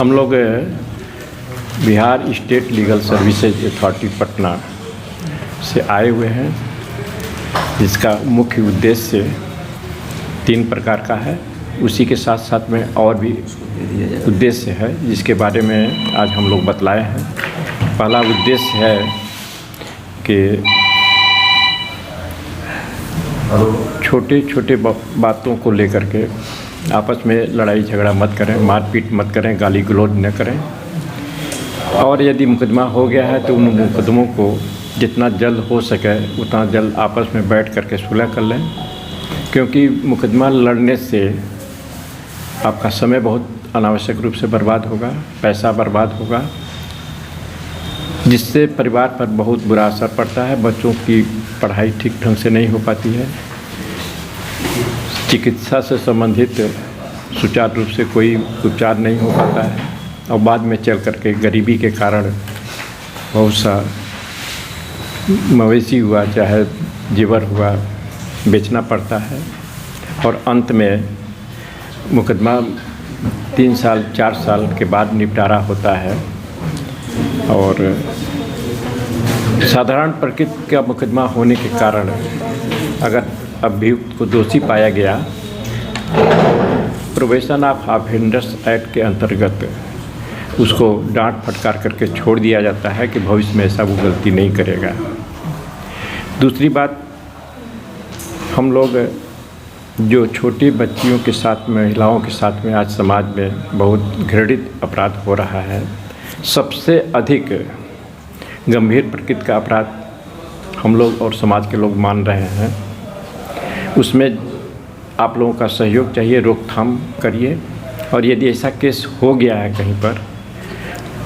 हम लोग Bihar state legal services authority Patna से आए हुए हैं, जिसका मुख्य उद्देश्य 3 प्रकार का है। उसी के साथ साथ में और भी उद्देश्य है, जिसके बारे में आज हम लोग बतलाए हैं। पहला उद्देश्य है कि छोटे छोटे बातों को लेकर के आपस में लड़ाई झगड़ा मत करें, मारपीट मत करें, गाली गलौज न करें। और यदि मुकदमा हो गया है तो उन मुकदमों को जितना जल्द हो सके उतना जल्द आपस में बैठ करके सुलह कर लें, क्योंकि मुकदमा लड़ने से आपका समय बहुत अनावश्यक रूप से बर्बाद होगा, पैसा बर्बाद होगा, जिससे परिवार पर बहुत बुरा असर पड़ता है। बच्चों की पढ़ाई ठीक ढंग से नहीं हो पाती है, चिकित्सा से संबंधित सुचारू रूप से कोई उपचार नहीं हो पाता है, और बाद में चल करके गरीबी के कारण बहुत सा मवेशी हुआ चाहे जीवर हुआ बेचना पड़ता है, और अंत में मुकदमा 3 साल 4 साल के बाद निपटारा होता है। और साधारण प्रकृति का मुकदमा होने के कारण अगर अभियुक्त को दोषी पाया गया, प्रोहिबिशन ऑफ ऑफेंडर्स एक्ट के अंतर्गत उसको डांट फटकार करके छोड़ दिया जाता है कि भविष्य में ऐसा वो गलती नहीं करेगा। दूसरी बात, हम लोग जो छोटी बच्चियों के साथ, महिलाओं के साथ में आज समाज में बहुत घृणित अपराध हो रहा है। सबसे अधिक गंभीर प्रकृति का अपराध हम लोग और समाज के लोग मान रहे हैं। उसमें आप लोगों का सहयोग चाहिए, रोकथाम करिए। और यदि ऐसा केस हो गया है कहीं पर,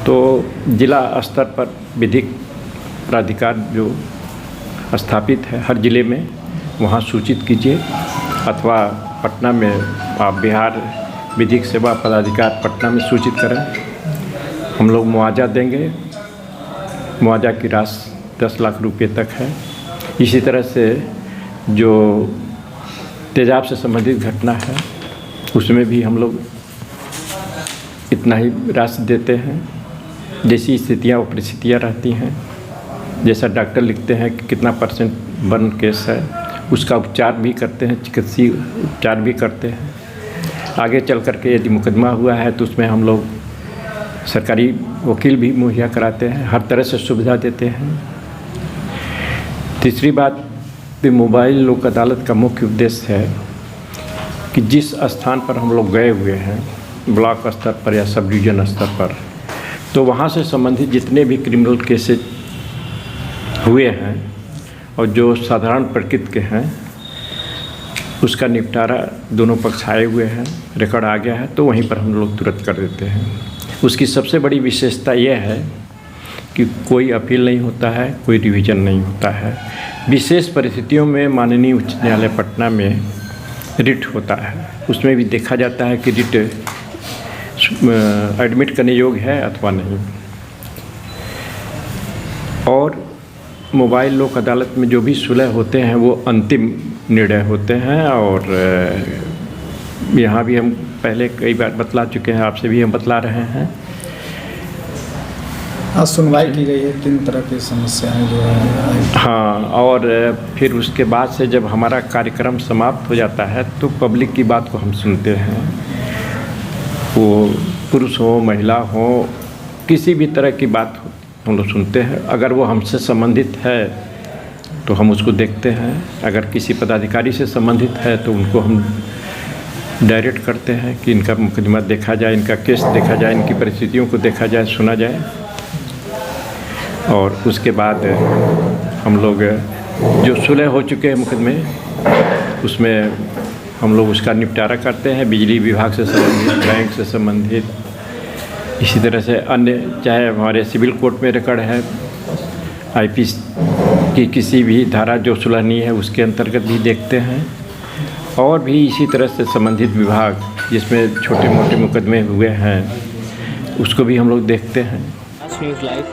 तो जिला स्तर पर विधिक प्राधिकार जो स्थापित है हर ज़िले में, वहाँ सूचित कीजिए, अथवा पटना में आप बिहार विधिक सेवा पदाधिकारी पटना में सूचित करें। हम लोग मुआवजा देंगे। मुआवजा की राशि 10 लाख रुपये तक है। इसी तरह से जो तेजाब से संबंधित घटना है, उसमें भी हम लोग इतना ही राशि देते हैं। जैसी स्थितियाँ और परिस्थितियाँ रहती हैं, जैसा डॉक्टर लिखते हैं कि कितना % बर्न केस है, उसका उपचार भी करते हैं, चिकित्सीय उपचार भी करते हैं। आगे चल करके यदि मुकदमा हुआ है तो उसमें हम लोग सरकारी वकील भी मुहैया कराते हैं, हर तरह से सुविधा देते हैं। तीसरी बात, मोबाइल लोक अदालत का मुख्य उद्देश्य है कि जिस स्थान पर हम लोग गए हुए हैं, ब्लॉक स्तर पर या सब डिवीज़न स्तर पर, तो वहाँ से संबंधित जितने भी क्रिमिनल केसेज हुए हैं और जो साधारण प्रकृति के हैं, उसका निपटारा दोनों पक्ष आए हुए हैं, रिकॉर्ड आ गया है, तो वहीं पर हम लोग तुरंत कर देते हैं। उसकी सबसे बड़ी विशेषता यह है कि कोई अपील नहीं होता है, कोई रिवीजन नहीं होता है। विशेष परिस्थितियों में माननीय उच्च न्यायालय पटना में रिट होता है, उसमें भी देखा जाता है कि रिट एडमिट करने योग्य है अथवा नहीं। और मोबाइल लोक अदालत में जो भी सुलह होते हैं वो अंतिम निर्णय होते हैं। और यहाँ भी हम पहले कई बार बतला चुके हैं, आपसे भी हम बतला रहे हैं। आज सुनवाई की गई है 3 तरह की समस्याएं जो है। हाँ, और फिर उसके बाद से जब हमारा कार्यक्रम समाप्त हो जाता है तो पब्लिक की बात को हम सुनते हैं। वो पुरुष हो, महिला हो, किसी भी तरह की बात हम लोग सुनते हैं। अगर वो हमसे संबंधित है तो हम उसको देखते हैं, अगर किसी पदाधिकारी से संबंधित है तो उनको हम डायरेक्ट करते हैं कि इनका मुकदमा देखा जाए, इनका केस देखा जाए, इनकी परिस्थितियों को देखा जाए, सुना जाए। और उसके बाद हम लोग जो सुलह हो चुके हैं मुकदमे, उसमें हम लोग उसका निपटारा करते हैं। बिजली विभाग से संबंधित, बैंक से संबंधित, इसी तरह से अन्य, चाहे हमारे सिविल कोर्ट में रिकॉर्ड है, आईपीसी की किसी भी धारा जो सुलहनीय है उसके अंतर्गत भी देखते हैं। और भी इसी तरह से संबंधित विभाग जिसमें छोटे मोटे मुकदमे हुए हैं उसको भी हम लोग देखते हैं। न्यूज़ लाइव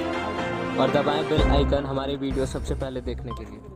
और दबाएं बेल आइकन हमारे वीडियो सबसे पहले देखने के लिए।